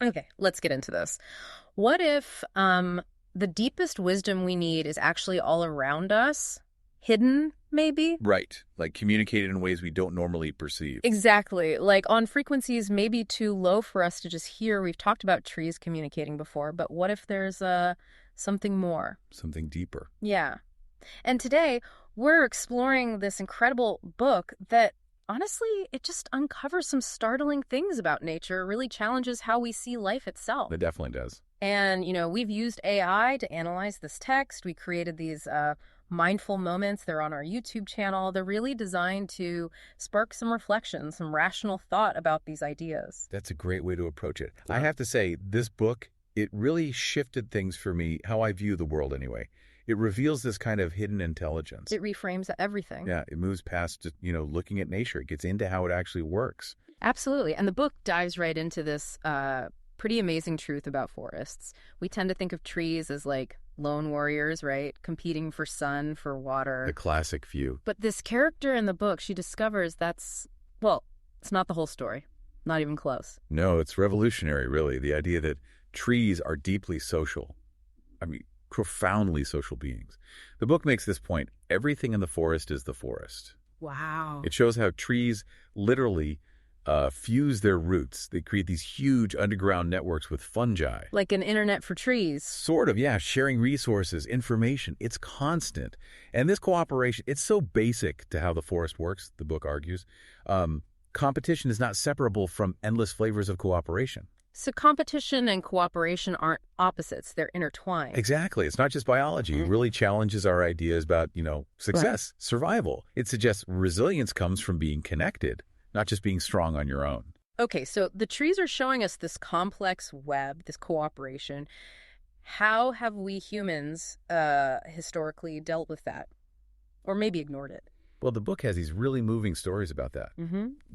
Okay, let's get into this. What if the deepest wisdom we need is actually all around us, hidden, maybe? Right. Like communicated in ways we don't normally perceive. Exactly. Like on frequencies maybe too low for us to just hear. We've talked about trees communicating before, but what if there's something more? Something deeper. Yeah. And today, we're exploring this incredible book that, honestly, it just uncovers some startling things about nature, really challenges how we see life itself. It definitely does. And, we've used AI to analyze this text. We created these mindful moments. They're on our YouTube channel. They're really designed to spark some reflection, some rational thought about these ideas. That's a great way to approach it. I have to say, this book, it really shifted things for me, how I view the world anyway. It reveals this kind of hidden intelligence. It reframes everything. Yeah, it moves past just, looking at nature. It gets into how it actually works. Absolutely. And the book dives right into this pretty amazing truth about forests. We tend to think of trees as like lone warriors, right? Competing for sun, for water. The classic view. But this character in the book, she discovers it's not the whole story. Not even close. No, it's revolutionary, really. The idea that trees are deeply social. I mean, profoundly social beings. The book makes this point. Everything in the forest is the forest. Wow. It shows how trees literally fuse their roots. They create these huge underground networks with fungi. Like an internet for trees. Sort of, yeah. Sharing resources, information. It's constant. And this cooperation, it's so basic to how the forest works, the book argues. Competition is not separable from endless flavors of cooperation. So competition and cooperation aren't opposites. They're intertwined. Exactly. It's not just biology. It really challenges our ideas about, success, survival. It suggests resilience comes from being connected, not just being strong on your own. Okay, so the trees are showing us this complex web, this cooperation. How have we humans historically dealt with that? Or maybe ignored it? Well, the book has these really moving stories about that.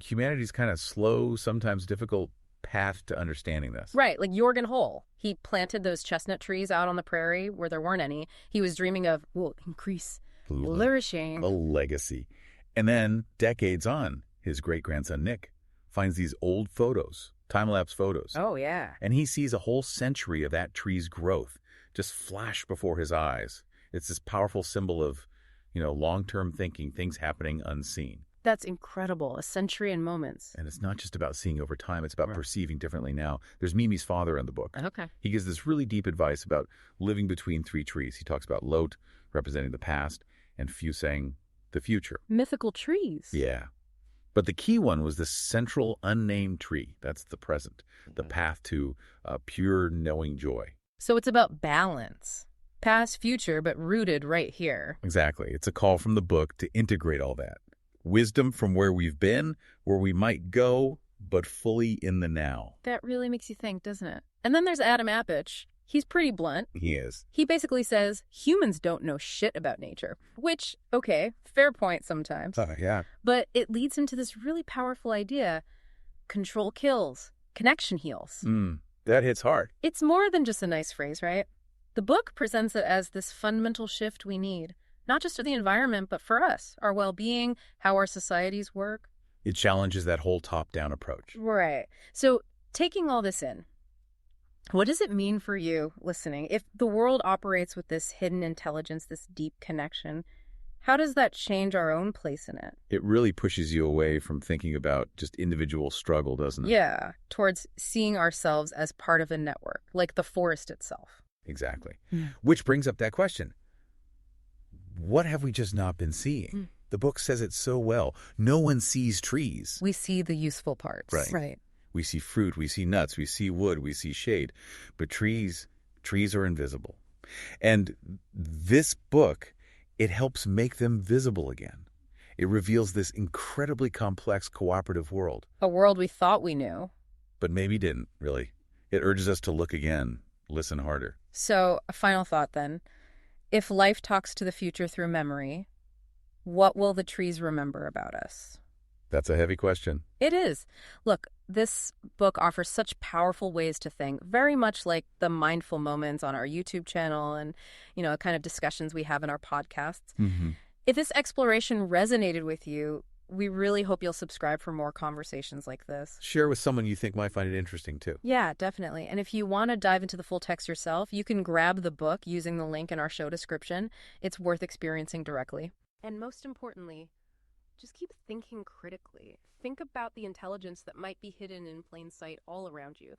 Humanity's kind of slow, sometimes difficult path to understanding this. Right, like Jorgen Hole. He planted those chestnut trees out on the prairie where there weren't any. He was dreaming of, increase, flourishing. A legacy. And then, decades on, his great-grandson Nick finds these old photos, time-lapse photos. Oh, yeah. And he sees a whole century of that tree's growth just flash before his eyes. It's this powerful symbol of, long-term thinking, things happening unseen. That's incredible. A century in moments. And it's not just about seeing over time. It's about perceiving differently now. There's Mimi's father in the book. Okay. He gives this really deep advice about living between three trees. He talks about Lot representing the past and Fusang, the future. Mythical trees. Yeah. But the key one was the central unnamed tree. That's the present, the path to pure knowing joy. So it's about balance. Past, future, but rooted right here. Exactly. It's a call from the book to integrate all that. Wisdom from where we've been, where we might go, but fully in the now. That really makes you think, doesn't it? And then there's Adam Appich. He's pretty blunt. He is. He basically says humans don't know shit about nature, which, okay, fair point sometimes. Yeah. But it leads into this really powerful idea. Control kills. Connection heals. That hits hard. It's more than just a nice phrase, right? The book presents it as this fundamental shift we need, not just for the environment, but for us, our well-being, how our societies work. It challenges that whole top-down approach. Right. So taking all this in, what does it mean for you listening? If the world operates with this hidden intelligence, this deep connection, how does that change our own place in it? It really pushes you away from thinking about just individual struggle, doesn't it? Yeah, towards seeing ourselves as part of a network, like the forest itself. Exactly. Which brings up that question. What have we just not been seeing? The book says it so well. No one sees trees. We see the useful parts. Right. We see fruit, we see nuts, we see wood, we see shade. But trees are invisible. And this book, it helps make them visible again. It reveals this incredibly complex cooperative world. A world we thought we knew. But maybe didn't, really. It urges us to look again, listen harder. So, a final thought then. If life talks to the future through memory, what will the trees remember about us? That's a heavy question. It is. Look, this book offers such powerful ways to think, very much like the mindful moments on our YouTube channel and, kind of discussions we have in our podcasts. If this exploration resonated with you, We really hope you'll subscribe for more conversations like this. Share with someone you think might find it interesting too. Yeah, definitely. And if you want to dive into the full text yourself, you can grab the book using the link in our show description. It's worth experiencing directly. And most importantly, just keep thinking critically. Think about the intelligence that might be hidden in plain sight all around you.